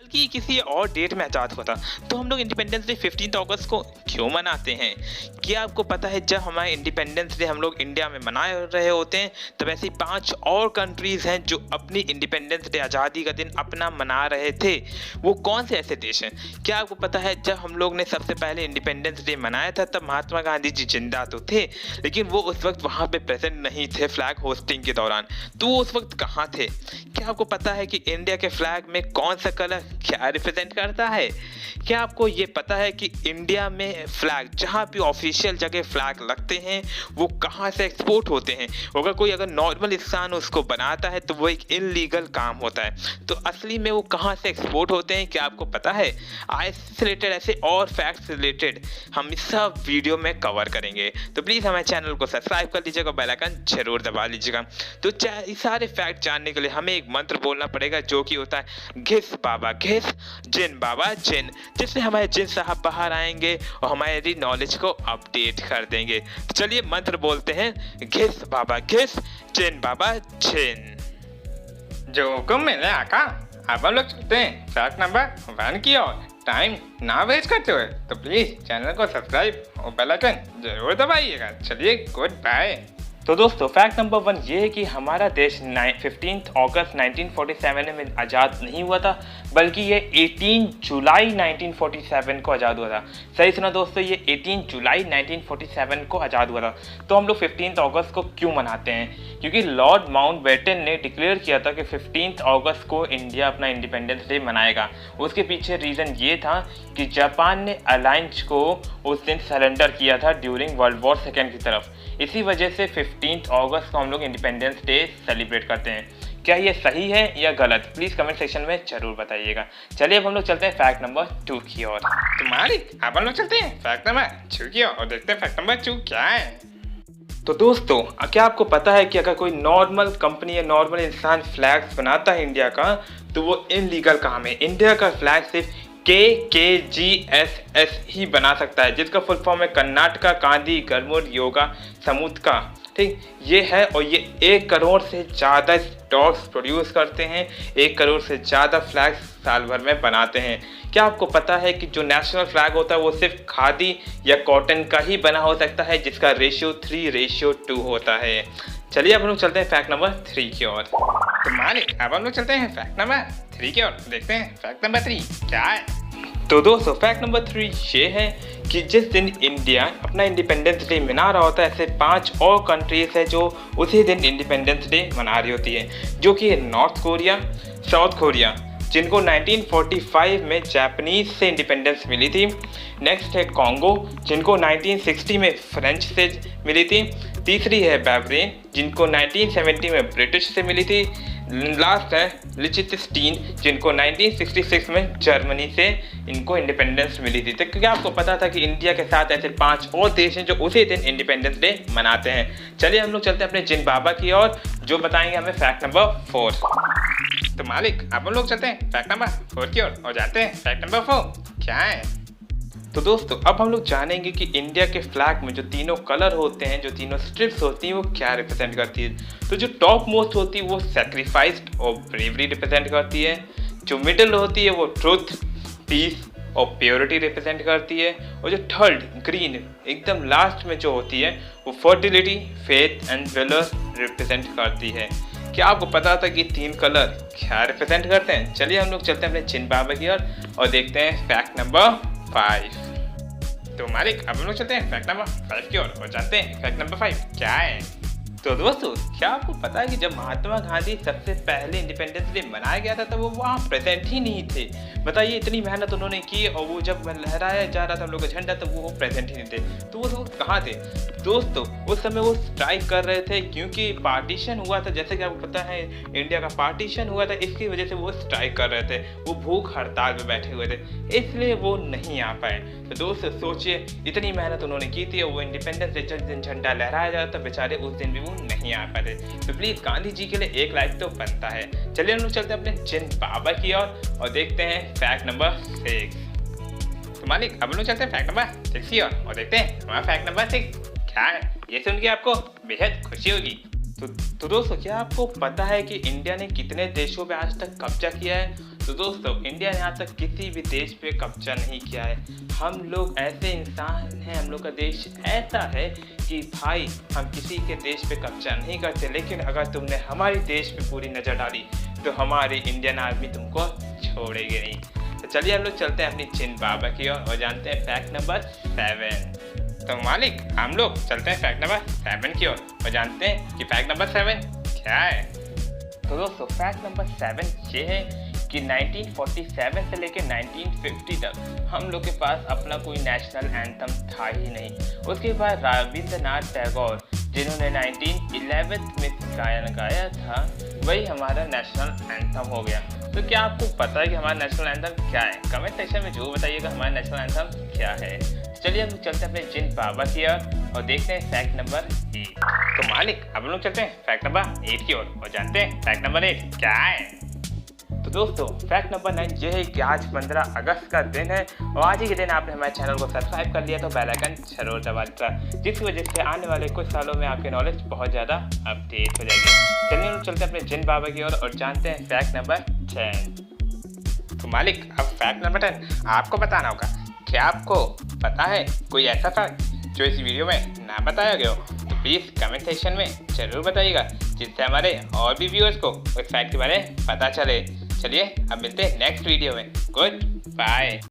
बल्कि किसी और डेट में आज़ाद हुआ था। तो हम लोग इंडिपेंडेंस डे 15 अगस्त को क्यों मनाते हैं? क्या आपको पता है जब हमारे इंडिपेंडेंस डे हम लोग इंडिया में मना रहे होते हैं तब ऐसी 5 और कंट्रीज़ हैं जो अपनी इंडिपेंडेंस डे आज़ादी का दिन अपना मना रहे थे। वो कौन से ऐसे देश हैं? क्या आपको पता है जब हम लोग ने सबसे पहले इंडिपेंडेंस डे मनाया था तब महात्मा गांधी जी जिंदा तो थे, लेकिन वो उस वक्त वहाँ पे प्रेजेंट नहीं थे फ्लैग होस्टिंग के दौरान। तो वो उस वक्त कहाँ थे? क्या आपको पता है कि इंडिया के फ्लैग में कौन सा कलर क्या रिप्रेजेंट करता है? क्या आपको ये पता है कि इंडिया में फ्लैग जहाँ भी ऑफिशियल जगह फ्लैग लगते हैं वो कहाँ से एक्सपोर्ट होते हैं? अगर नॉर्मल इंसान उसको बनाता है तो वो एक इनलीगल काम होता है। तो असली में वो कहाँ से एक्सपोर्ट होते हैं क्या आपको पता है? आज से रिलेटेड ऐसे और फैक्ट्स रिलेटेड हम इस सब वीडियो में कवर करेंगे। तो प्लीज़ हमारे चैनल को सब्सक्राइब कर लीजिएगा, बेल आइकन जरूर दबा लीजिएगा। तो ये सारे फैक्ट जानने के लिए हमें एक मंत्र बोलना पड़ेगा जो कि होता है घिस बाबा घिस, जिन बाबा जिन, जिससे हमारे जिन साहब बाहर आएंगे और हमारी नॉलेज को अपडेट कर देंगे। तो चलिए मंत्र बोलते हैं, घिस बाबा घिस, जिन बाबा जिन। जो हुक्म मिले आका, अब हम लोग चलते हैं फैक्ट नंबर 1 की ओर। टाइम ना वेस्ट करते हुए तो प्लीज चैनल को सब्सक्राइब और बेल आइकन जरूर दबाइएगा। चलिए गुड बाय। तो दोस्तों फैक्ट नंबर 1 ये है कि हमारा देश 15 अगस्त 1947 में आज़ाद नहीं हुआ था, बल्कि ये 18 जुलाई 1947 को आज़ाद हुआ था। सही सुना दोस्तों, ये 18 जुलाई 1947 को आज़ाद हुआ था। तो हम लोग 15 अगस्त को क्यों मनाते हैं? क्योंकि लॉर्ड माउंटबेटन ने डिक्लेयर किया था कि 15 अगस्त को इंडिया अपना इंडिपेंडेंस डे मनाएगा। उसके पीछे रीज़न ये था कि जापान ने अलायंस को उस दिन सरेंडर किया था ड्यूरिंग वर्ल्ड वॉर सेकेंड की तरफ। इसी वजह से 15 अगस्त को हम लोग इंडिपेंडेंस डे सेलिब्रेट करते हैं। क्या ये सही है या गलत? प्लीज़ कमेंट सेक्शन में जरूर बताइएगा। चलिए अब हम लोग चलते हैं फैक्ट नंबर 2 की ओर। तुम्हारी अब हम लोग चलते हैं फैक्ट नंबर 2 की ओर और देखते हैं फैक्ट नंबर 2 क्या है। तो दोस्तों क्या आपको पता है कि अगर कोई नॉर्मल कंपनी या नॉर्मल इंसान फ्लैग्स बनाता है इंडिया का तो वो इनलीगल काम है। इंडिया का फ्लैग सिर्फ KKGSS ही बना सकता है, जिसका फुल फॉर्म है कर्नाटका गांधी गरमुड योगा समुद्र का। ठीक, ये है और ये 1 करोड़ से ज़्यादा स्टॉक्स प्रोड्यूस करते हैं, 1 करोड़ से ज़्यादा फ्लैग्स साल भर में बनाते हैं। क्या आपको पता है कि जो नेशनल फ्लैग होता है वो सिर्फ खादी या कॉटन का ही बना हो सकता है, जिसका रेशियो 3:2 होता है। चलिए अब हम लोग चलते हैं फैक्ट नंबर 3 की ओर। तुम्हारी अब हम लोग चलते हैं फैक्ट नंबर 3 की ओर, देखते हैं फैक्ट नंबर 3 क्या है। तो दोस्तों फैक्ट नंबर 3 ये है कि जिस दिन इंडिया अपना इंडिपेंडेंस डे मना रहा होता है ऐसे 5 और कंट्रीज है जो उसी दिन इंडिपेंडेंस डे मना रही होती है, जो कि है नॉर्थ कोरिया, साउथ कोरिया, जिनको 1945 में जापानीज से इंडिपेंडेंस मिली थी। नेक्स्ट है कॉन्गो, जिनको 1960 में फ्रेंच से मिली थी। तीसरी है बहरीन, जिनको 1970 में ब्रिटिश से मिली थी। लास्ट है लिechtenstein, जिनको 1966 में जर्मनी से इनको इंडिपेंडेंस मिली थी। तो क्या आपको पता था कि इंडिया के साथ ऐसे 5 और देश हैं जो उसी दिन इंडिपेंडेंस डे मनाते हैं? चलिए हम लोग चलते हैं अपने जिन बाबा की ओर, जो बताएंगे हमें फैक्ट नंबर 4। तो मालिक अब हम लोग चलते हैं फैक्ट नंबर 4 की ओर और जाते हैं फैक्ट नंबर 4 क्या है। तो दोस्तों अब हम लोग जानेंगे कि इंडिया के फ्लैग में जो तीनों कलर होते हैं, जो तीनों स्ट्रिप्स होती हैं, वो क्या रिप्रेजेंट करती है। तो जो टॉप मोस्ट होती है वो सैक्रिफाइस्ड और ब्रेवरी रिप्रेजेंट करती है। जो मिडिल होती है वो ट्रुथ, पीस और प्योरिटी रिप्रेजेंट करती है। और जो थर्ड ग्रीन एकदम लास्ट में जो होती है वो fertility, faith and valour represent करती है। क्या आपको पता था कि 3 कलर क्या रिप्रेजेंट करते हैं? चलिए हम लोग चलते हैं अपने जिन बाबा की ओर और देखते हैं फैक्ट नंबर 5। तो मालिक अब हम लोग चलते हैं फैक्ट नंबर 5 की ओर और जानते हैं फैक्ट नंबर 5 क्या है। तो दोस्तों क्या आपको पता है कि जब महात्मा गांधी सबसे पहले इंडिपेंडेंस डे मनाया गया था तब वो वहाँ प्रेजेंट ही नहीं थे। बताइए, इतनी मेहनत उन्होंने की और वो जब लहराया जा रहा था हम लोग का झंडा तब वो प्रेजेंट ही नहीं थे। तो वो कहाँ थे? दोस्तों उस समय वो स्ट्राइक कर रहे थे, क्योंकि पार्टीशन हुआ था। जैसे कि आपको पता है इंडिया का पार्टीशन हुआ था, इसकी वजह से वो स्ट्राइक कर रहे थे, वो भूख हड़ताल पे बैठे हुए थे, इसलिए वो नहीं आ पाए। तो दोस्तों सोचिए, इतनी मेहनत उन्होंने की थी और वो इंडिपेंडेंस डे जिस दिन झंडा लहराया जा रहा था बेचारे उस दिन भी वो नहीं आ पाए। तो प्लीज गांधी जी के लिए 1 लाइक तो बनता है। चलिए हम लोग चलते हैं अपने जिन बाबा की ओर और देखते हैं फैक्ट नंबर 6। तो मालिक अब हम लोग चलते हैं फैक्ट नंबर 6 की ओर और देखते हैं हमारा फैक्ट नंबर 6 क्या है। ये सुन के आपको बेहद खुशी होगी। तो दोस्तों क्या आपको पता है कि इंडिया ने कितने देशों पे आज तक कब्जा किया है? तो दोस्तों इंडिया ने आज तक किसी भी देश पे कब्जा नहीं किया है। हम लोग ऐसे इंसान हैं, हम लोग का देश ऐसा है कि भाई हम किसी के देश पे कब्जा नहीं करते, लेकिन अगर तुमने हमारे देश पे पूरी नज़र डाली तो हमारी इंडियन आर्मी तुमको छोड़ेगी नहीं। तो चलिए हम लोग चलते हैं अपनी जिन बाबा की ओर और जानते हैं फैक्ट नंबर 7। तो मालिक हम लोग चलते हैं फैक्ट नंबर 7 की ओर और जानते हैं कि फैक्ट नंबर 7 क्या है। तो दोस्तों फैक्ट नंबर 7 ये है कि 1947 से लेकर 1950 तक हम लोग के पास अपना कोई नेशनल एंथम था ही नहीं। उसके बाद रविंद्रनाथ टैगोर जिन्होंने 1911 में गायन गाया था, वही हमारा नेशनल एंथम हो गया। तो क्या आपको पता है कि हमारा नेशनल एंथम क्या है? कमेंट सेक्शन में जरूर बताइएगा हमारा नेशनल एंथम क्या है। चलिए हम चलते हैं अपने जिन बाबा की ओर और देखते हैं फैक्ट नंबर 8। तो मालिक अब लोग चलते हैं फैक्ट नंबर 8 की ओर और जानते हैं फैक्ट नंबर 8 क्या है। तो दोस्तों फैक्ट नंबर 9 ये है कि आज 15 अगस्त का दिन है और आज ही के दिन आपने हमारे चैनल को सब्सक्राइब कर लिया तो बेल आइकन जरूर दबा देता, जिसकी वजह से आने वाले कुछ सालों में आपकी नॉलेज बहुत ज़्यादा अपडेट हो जाएगी। चलिए हम चलते हैं अपने जिन बाबा की ओर और जानते हैं फैक्ट नंबर 10। तो मालिक अब फैक्ट नंबर 10 आपको बताना होगा। क्या आपको पता है कोई ऐसा फैक्ट जो इस वीडियो में ना बताया गया हो? तो प्लीज़ कमेंट सेक्शन में ज़रूर बताइएगा, जिससे हमारे और भी व्यूअर्स को उस फैक्ट के बारे में पता चले। चलिए अब मिलते हैं नेक्स्ट वीडियो में। Good bye.